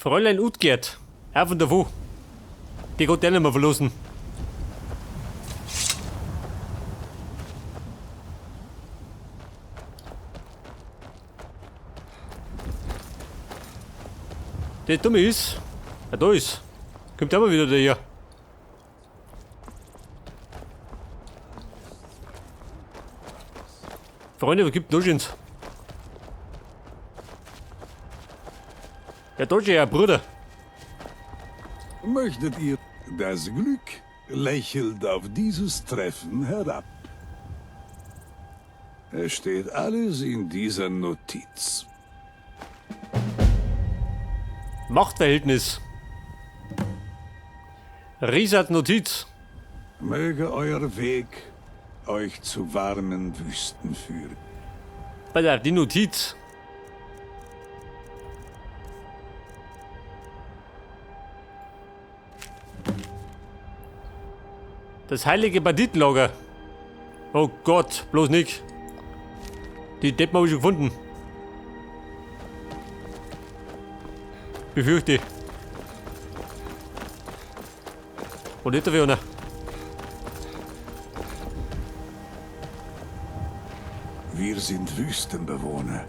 Fräulein Utgert, auf und davon. Die geht der nicht mehr verlassen. Der Dumme ist, da ist. Kommt aber wieder daher. Freunde, was gibt denn da? Ja, da ist ja, Bruder. Möchtet ihr das Glück? Lächelt auf dieses Treffen herab. Es steht alles in dieser Notiz. Machtverhältnis. Riesat Notiz. Möge euer Weg euch zu warmen Wüsten führen. Alter, die Notiz. Das heilige Banditenlager. Oh Gott, bloß nicht. Die Deppen habe ich schon gefunden. Befürchte. Und hinter wir einer. Wir sind Wüstenbewohner.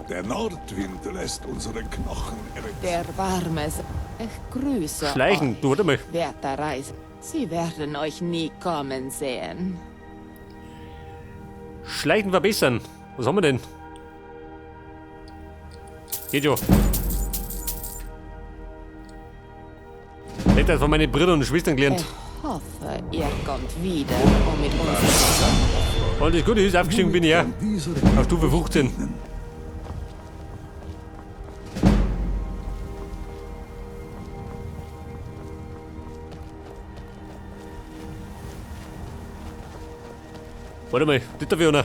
Der Nordwind lässt unsere Knochen erwachsen. Der warme Ich grüße Schleichen, du warte mal. euch, werter Reis. Sie werden euch nie kommen sehen. Schleichen verbessern. Was haben wir denn? Geht schon. Hätte das von meinen Brüdern und Schwestern gelernt. Ich hoffe, ihr kommt wieder, um mit uns Und das Gute ist, aufgestiegen bin ich ja. Auf Stufe 15. Warte mal, das da wieder.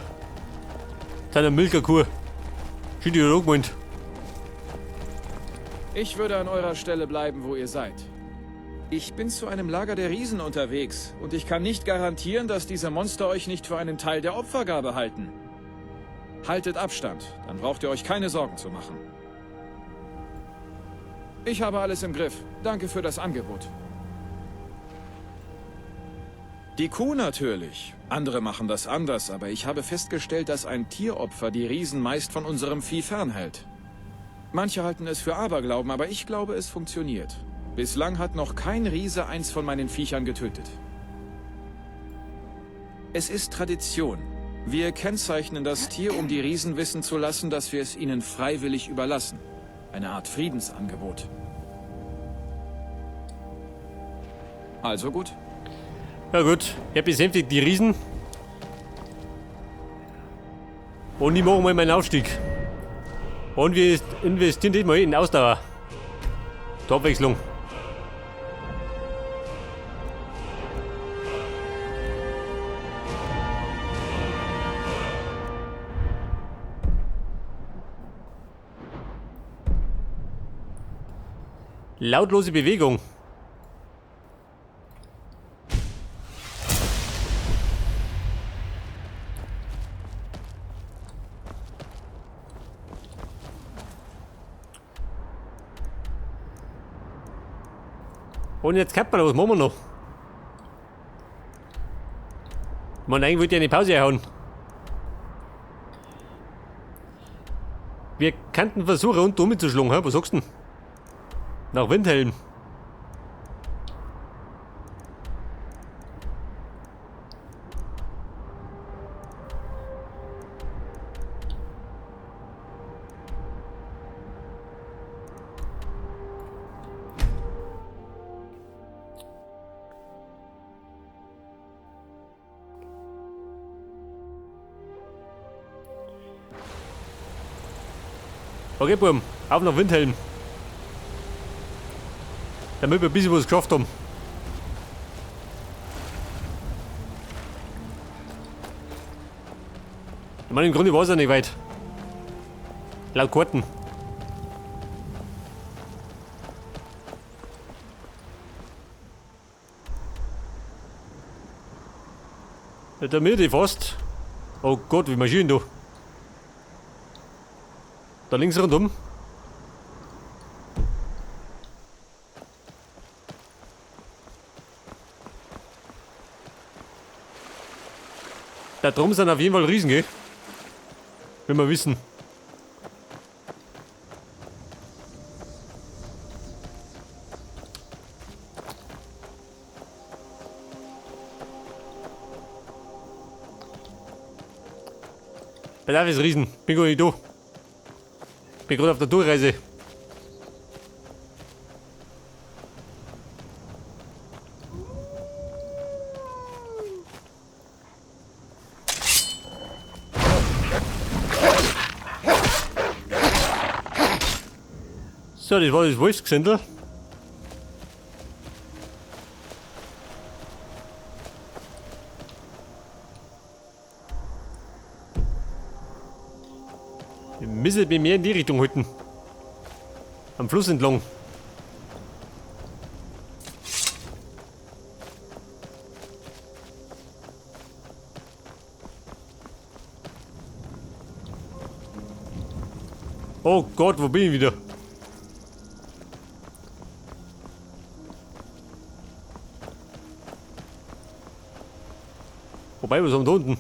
Seine Milcherkur. Schied ihr auch gemeint. Ich würde an eurer Stelle bleiben, wo ihr seid. Ich bin zu einem Lager der Riesen unterwegs und ich kann nicht garantieren, dass diese Monster euch nicht für einen Teil der Opfergabe halten. Haltet Abstand, dann braucht ihr euch keine Sorgen zu machen. Ich habe alles im Griff. Danke für das Angebot. Die Kuh natürlich. Andere machen das anders, aber ich habe festgestellt, dass ein Tieropfer die Riesen meist von unserem Vieh fernhält. Manche halten es für Aberglauben, aber ich glaube, es funktioniert. Bislang hat noch kein Riese eins von meinen Viechern getötet. Es ist Tradition. Wir kennzeichnen das Tier, um die Riesen wissen zu lassen, dass wir es ihnen freiwillig überlassen. Eine Art Friedensangebot. Also gut. Ja gut, ich hab besänftigt die Riesen. Und ich mache mal meinen Aufstieg. Und wir investieren diesmal in Ausdauer. Zur Abwechslung. Lautlose Bewegung. Und jetzt kann man, was machen wir noch? Man, eigentlich wollte ich eine Pause einhauen. Wir könnten versuchen, unten umzuschlagen, was sagst du denn? Nach Windhelm. Okay, Buben, auf nach Windhelm. Damit wir ein bisschen was geschafft haben. Ich meine, im Grunde war es ja nicht weit. Laut Karten. Ja, der Mitte fast. Oh Gott, wie marschieren du? Da links rundum. Da drum sind auf jeden Fall Riesen, gell? Wenn wir wissen. Bedarf ist Riesen. Bin gar nicht da. Bin gerade auf der Durchreise. So, das war das Wolfsgesindel. Wir müssen bei mir in die Richtung halten. Am Fluss entlang. Oh Gott, wo bin ich wieder? Wobei, was haben wir da unten?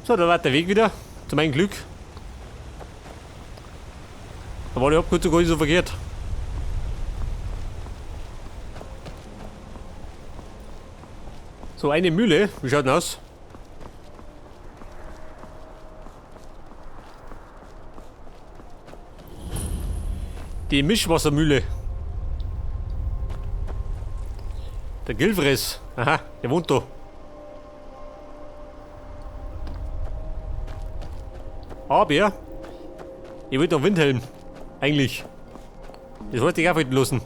So, da war der Weg wieder. Zu meinem Glück. Da war die Abkürzung gar nicht so verkehrt. So, eine Mühle. Wie schaut denn aus? Die Mischwassermühle. Der Gilfres. Aha, der wohnt da. Aber ich wollte noch Windhelm. Eigentlich. Das wollte ich auch halten lassen.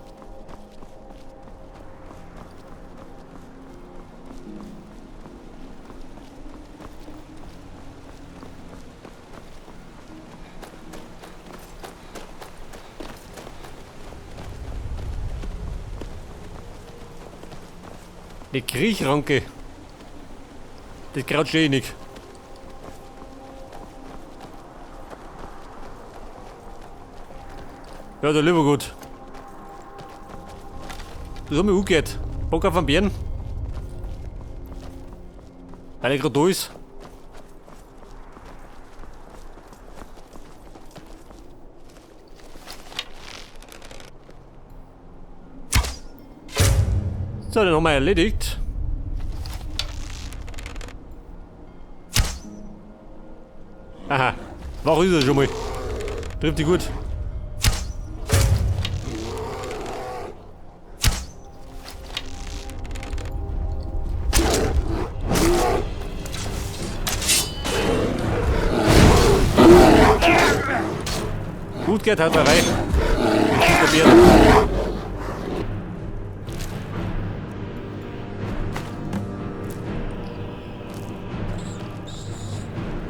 Die Kriechranke. Das Kraut stehe ich nicht. Ja, der lieber gut. Das hat mir gut geht. Bock auf einen Bären. Weil er gerade da ist. So, den haben wir erledigt. Aha, wach ist er schon mal. Trifft die gut. Gut geht, hat er rein.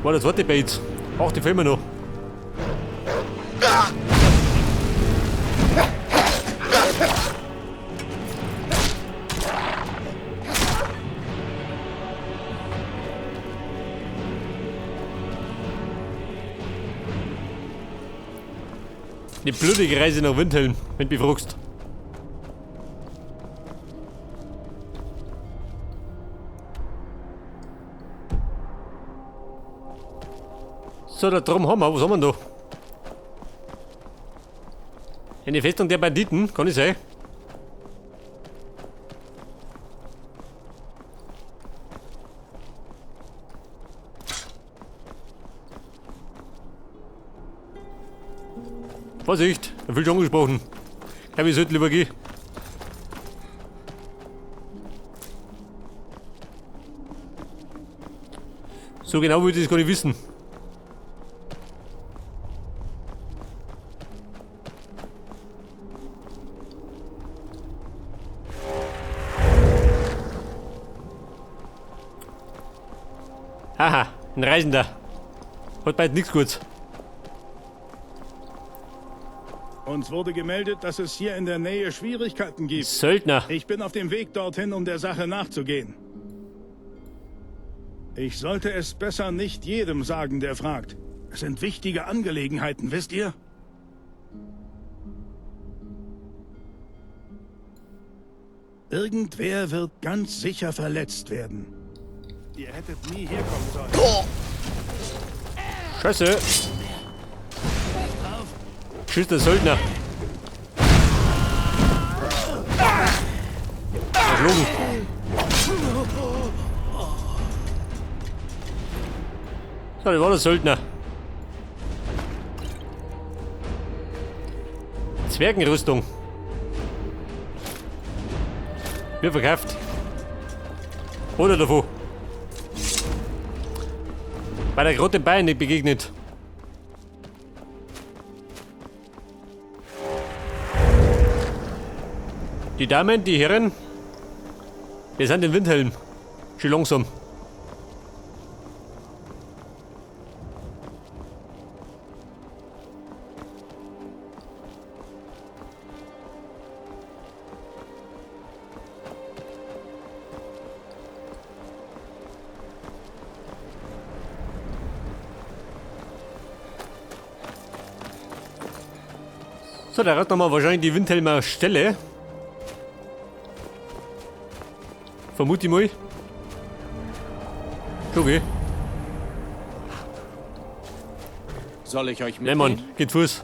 War das zweite Bait. Ach, die fehlen mir noch. Die blödige Reise nach Windhelm, wenn du mich fragst. So, da drum haben wir. Was haben wir da? Eine Festung der Banditen, kann ich sein. Vorsicht, er wird schon angesprochen. Ja, wir sollten lieber gehen. So genau würde ich das gar nicht wissen. Haha, ein Reisender. Hat bald nichts Gutes. Uns wurde gemeldet, dass es hier in der Nähe Schwierigkeiten gibt. Söldner. Ich bin auf dem Weg dorthin, um der Sache nachzugehen. Ich sollte es besser nicht jedem sagen, der fragt. Es sind wichtige Angelegenheiten, wisst ihr? Irgendwer wird ganz sicher verletzt werden. Ihr hättet nie herkommen sollen. Scheiße! Schießt der Söldner! Erschlagen! So, das war der Söldner. Zwergenrüstung. Mir verkauft. Oder davon. Bei der Grotte Bayern nicht begegnet. Die Damen, die Herren, wir sind in Windhelm. Schon langsam. So, da hat nochmal wahrscheinlich die Windhelmer Stelle. Vermute ich mal. Okay. Soll ich euch Nein, mitnehmen? Mann, geht Fuß.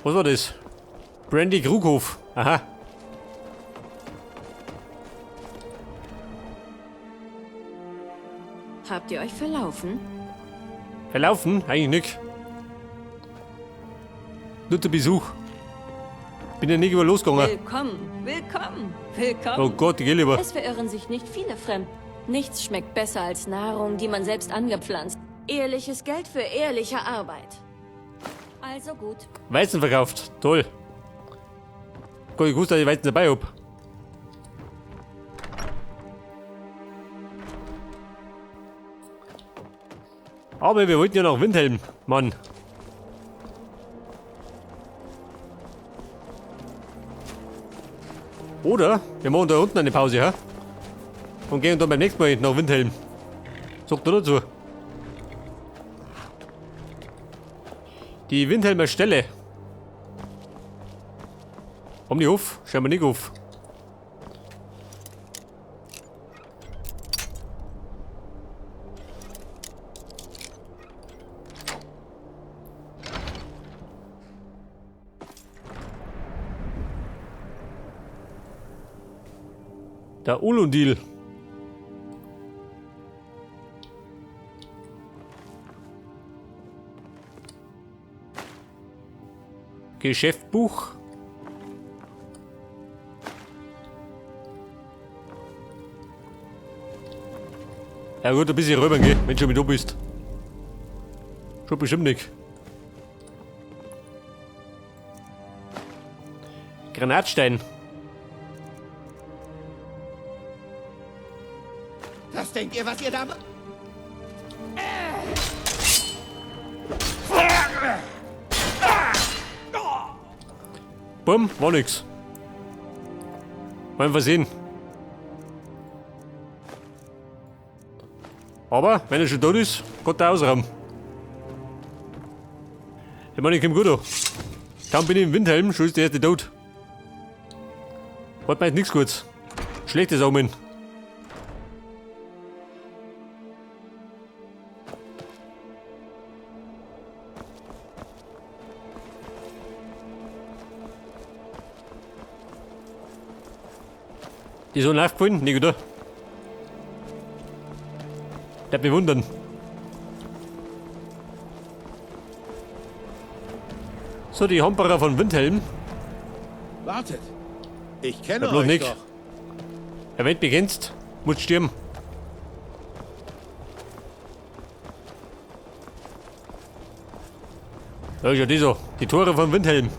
Was war das? Brandy Krughof. Aha. Habt ihr euch verlaufen? Verlaufen? Eigentlich nicht. Nur der Besuch. Bin ja nicht über losgegangen. Willkommen, willkommen, willkommen. Oh Gott, ich geh lieber. Es verirren sich nicht viele fremd. Nichts schmeckt besser als Nahrung, die man selbst angepflanzt. Ehrliches Geld für ehrliche Arbeit. Also gut. Weizen verkauft. Toll. Gott, ich wusste, dass ich Weizen dabei hab. Aber wir wollten ja nach Windhelm, Mann. Oder wir machen da unten eine Pause, ja? Und gehen dann beim nächsten Mal nach Windhelm. Sagt er dazu. Die Windhelmer Stelle. Haben die auf? Schauen wir nicht auf. Der Ulundil. Geschäftsbuch. Ja gut, ein bisschen rüber gehen, wenn du schon mit da bist. Schon bestimmt nicht. Granatstein. Was denkt ihr, was ihr da... Bumm, war nix. Mal versehen. Aber, wenn er schon tot ist, Gott der Ausraum. Ich meine, ich komm gut an. Kaum bin ich im Windhelm, schon ist der erste tot. Hat mir jetzt nichts Gutes. Schlechtes Omen. Die so aufgefallen? Nicht, oder? Der bewundern. So, die Hamperer von Windhelm. Wartet. Ich kenne Ja, bloß euch nicht. doch. Wenn du beginnst, musst du sterben. Ja, ist ja die so. Die Tore von Windhelm.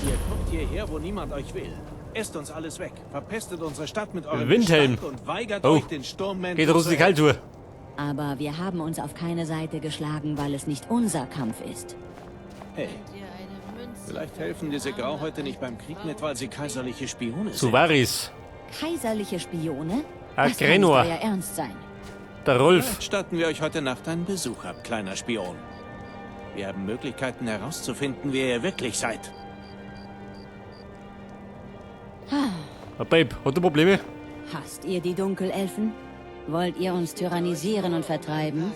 Ihr kommt hierher, hierher, wo niemand euch will. Esst uns alles weg, verpestet unsere Stadt mit eurem Windhelm. Gestank und weigert Oh. euch den Sturmmänteln Geht raus in die Kalttour. Aber wir haben uns auf keine Seite geschlagen, weil es nicht unser Kampf ist. Hey, vielleicht helfen diese Grauhäute nicht beim Krieg mit, weil sie kaiserliche Spione sind. Suvaris. Kaiserliche Spione? Ah, Das kann nicht Grenor. euer Ernst sein. Der Rolf. Vielleicht statten wir euch heute Nacht einen Besuch ab, kleiner Spion. Wir haben Möglichkeiten herauszufinden, wer ihr wirklich seid. Ah, Babe, hat du Probleme? Hasst ihr die Dunkelelfen? Wollt ihr uns tyrannisieren und vertreiben?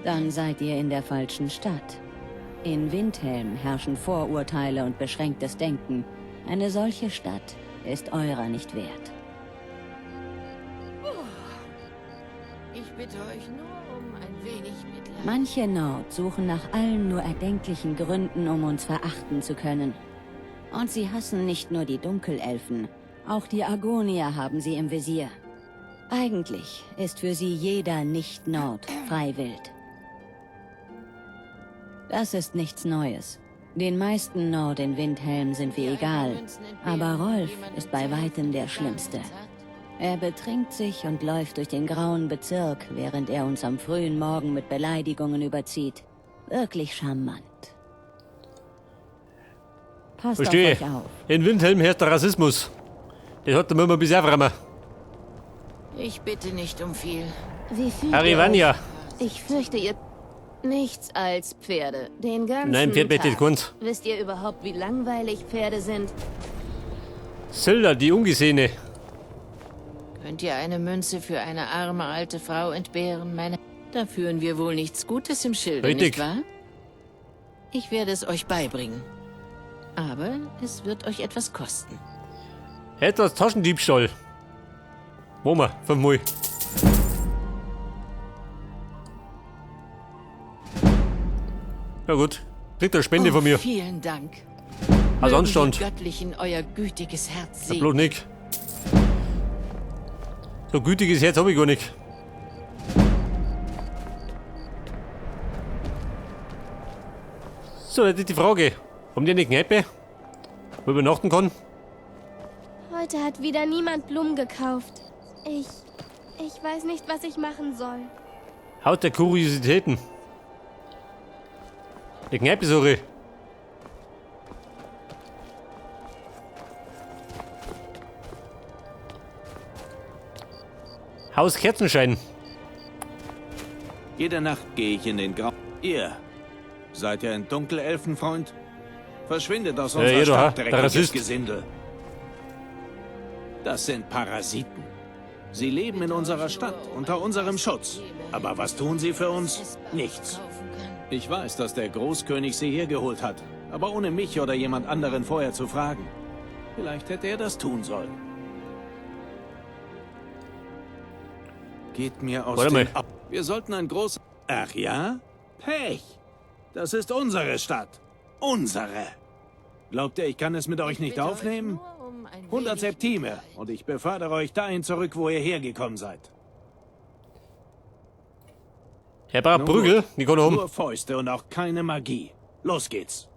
Dann seid ihr in der falschen Stadt. In Windhelm herrschen Vorurteile und beschränktes Denken. Eine solche Stadt ist eurer nicht wert. Ich bitte euch nur um ein wenig Mitleid. Manche Nord suchen nach allen nur erdenklichen Gründen, um uns verachten zu können. Und sie hassen nicht nur die Dunkelelfen, auch die Argonier haben sie im Visier. Eigentlich ist für sie jeder Nicht-Nord freiwillig. Das ist nichts Neues. Den meisten Nord in Windhelm sind wir egal, aber Rolf ist bei weitem der Schlimmste. Er betrinkt sich und läuft durch den grauen Bezirk, während er uns am frühen Morgen mit Beleidigungen überzieht. Wirklich charmant. Passt Verstehe. auf euch auf. In Windhelm herrscht der Rassismus. Das hat der Mama bisher verrammt. Ich bitte nicht um viel. Wie fühlt Arivania. ihr euch? Ich fürchte, ihr... Nichts als Pferde. Den ganzen Nein, Pferd Tag. bietet Kunst. Wisst ihr überhaupt, wie langweilig Pferde sind? Zelda, die Ungesehene. Könnt ihr eine Münze für eine arme alte Frau entbehren, meine... Da führen wir wohl nichts Gutes im Schilde, Richtig. nicht wahr? Ich werde es euch beibringen. Aber es wird euch etwas kosten. Etwas Taschendiebstahl. Wo mal? 5 Mal. Ja gut. Kriegt eine Spende von mir. Vielen Dank. Als Mögen Anstand. die Göttlichen euer gütiges Herz Ja, segnen. bloß nicht. So gütiges Herz habe ich gar nicht. So, jetzt ist die Frage. Haben die eine Kneipe, wo ich übernachten kann? Heute hat wieder niemand Blumen gekauft. Ich weiß nicht, was ich machen soll. Haut der Kuriositäten. Die Kneipe suche. Haus Kerzenschein. Jede Nacht gehe ich in den Grau... Ihr, seid ihr ein Dunkelelfenfreund? Verschwindet aus unserer ihr doch, Stadt, der dreckiges Rassist. Gesindel. Das sind Parasiten. Sie leben in unserer Stadt, unter unserem Schutz. Aber was tun sie für uns? Nichts. Ich weiß, dass der Großkönig sie hergeholt hat, aber ohne mich oder jemand anderen vorher zu fragen. Vielleicht hätte er das tun sollen. Geht mir aus Warte dem mal. Ab. Wir sollten ein großes... Ach ja? Pech. Das ist unsere Stadt. Unsere. Glaubt ihr, ich kann es mit euch nicht aufnehmen? 100 Septime und ich befördere euch dahin zurück, wo ihr hergekommen seid. Herr Brab Brügel, die kann um. Nur Fäuste und auch keine Magie. Los geht's.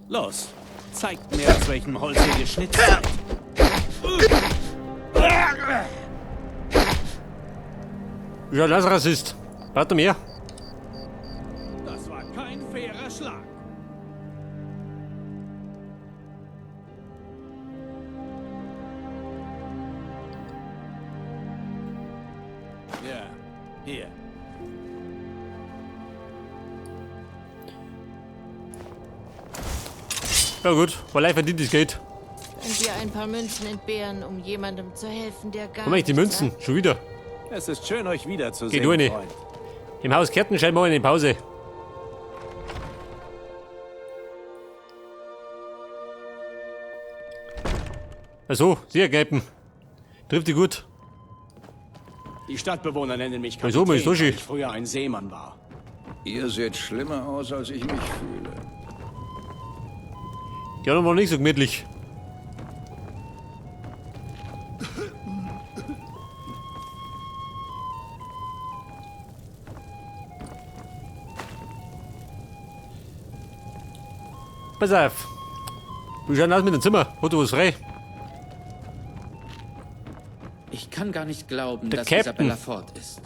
Los, zeigt mir, aus welchem Holz ihr geschnitzt seid. Ja, das ist Rassist. Warte mehr. Das war kein fairer Schlag. Ja, hier. Ja gut, weil verdient das Geld. Könnt ihr ein paar Münzen entbehren, um jemandem zu helfen, der gar Komm mal, die nichts Münzen. Schon wieder. Es ist schön, euch wiederzusehen, Geh du rein. Freund. Im Haus Kerzenschein machen wir eine Pause. Also, sehr Kneipen. Trifft die gut. Die Stadtbewohner nennen mich Wieso, Kapitän, Sushi? weil ich früher ein Seemann war. Ihr seht schlimmer aus, als ich mich fühle. Die anderen waren nicht so gemütlich. Pass auf. Wie schaut aus mit dem Zimmer? Hat du was frei? Ich kann gar nicht glauben, Der dass Captain. Isabella fort ist.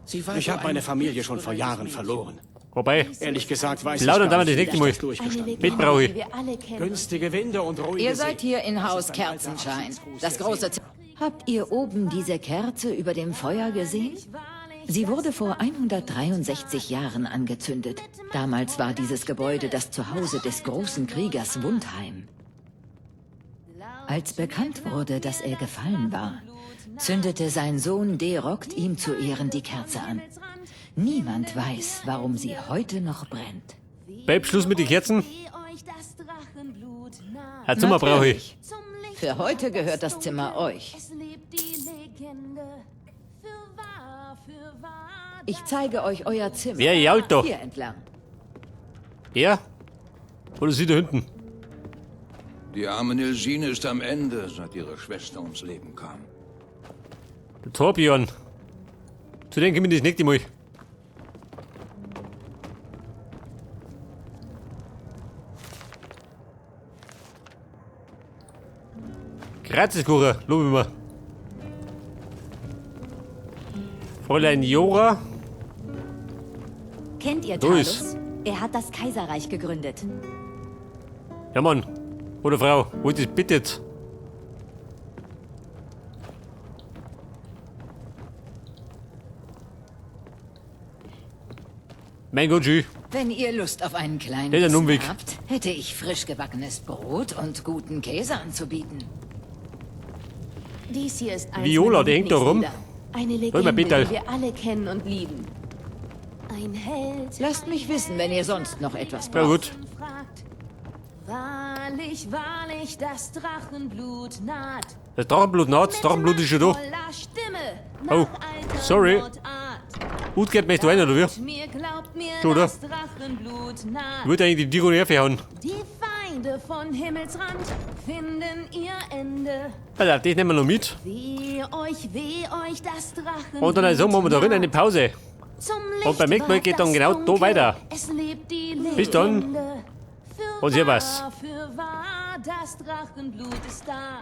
Sie war Ich so habe meine ein Familie schon vor hilfsbereites Jahren Mädchen. verloren. Wobei, Ehrlich gesagt weiß plaudern ich gar damit nicht, das wie nächste ich das Mal. durchgestanden Mit brauche ich. die wir alle kennen. Günstige Winde und ruhige Ihr seid See. hier in Haus Das ist ein alter Kerzenschein. Abschiedsgruß Das der große Seele. Z Habt ihr oben diese Kerze über dem Feuer gesehen? Sie wurde vor 163 Jahren angezündet. Damals war dieses Gebäude das Zuhause des großen Kriegers Wundheim. Als bekannt wurde, dass er gefallen war, zündete sein Sohn Derokt ihm zu Ehren die Kerze an. Niemand weiß, warum sie heute noch brennt. Babe, Schluss mit den Kerzen. Ein Zimmer brauche ich. Für heute gehört das Zimmer euch. Ich zeige euch euer Zimmer. Wer jault doch? Hier entlang. Er? Oder sie da hinten? Die arme Nilsine ist am Ende, seit ihre Schwester ums Leben kam. Der Torbjörn. Zu dem kommen wir das nächste Mal. Gratiskuchen, lobe ich mal. Fräulein Jora. Kennt ihr Du ist. Talus? Er hat das Kaiserreich gegründet. Ja, Mann. Oder Frau, wollt ihr bittet? Mein Gott, tschüss. Wenn ihr Lust auf einen kleinen Der ist ein Bissen Umweg. habt, hätte ich frisch gebackenes Brot und guten Käse anzubieten. Dies hier ist eins Viola, meiner der hängt da rum. Lieblingslieder. Eine Hol Legende, mal bitte. die wir alle kennen und lieben. Ein Held. Lasst mich wissen, wenn ihr sonst noch etwas Ja, braucht. gut. Fragt, wahrlich, wahrlich, das Drachenblut naht. Das Drachenblut naht, das Drachenblut ist schon da. Voller Stimme, Oh, nach alter sorry. Mordart. Gut geht mich da rein, oder wie? Mir glaubt mir, So, oder? das Drachenblut naht. Ich würde eigentlich die Digo nerven. Die Feinde von Himmelsrand finden ihr Ende. Also, das nehmen wir noch mit. Weh euch, das Drachenblut Und dann sagen wir da drin eine Pause. Zum Und beim nächsten Mal Licht geht dann ward genau das da Dunkel. weiter. Es lebt die Legende. Bis dann. Für Und servus. wahr, das Drachenblut ist da.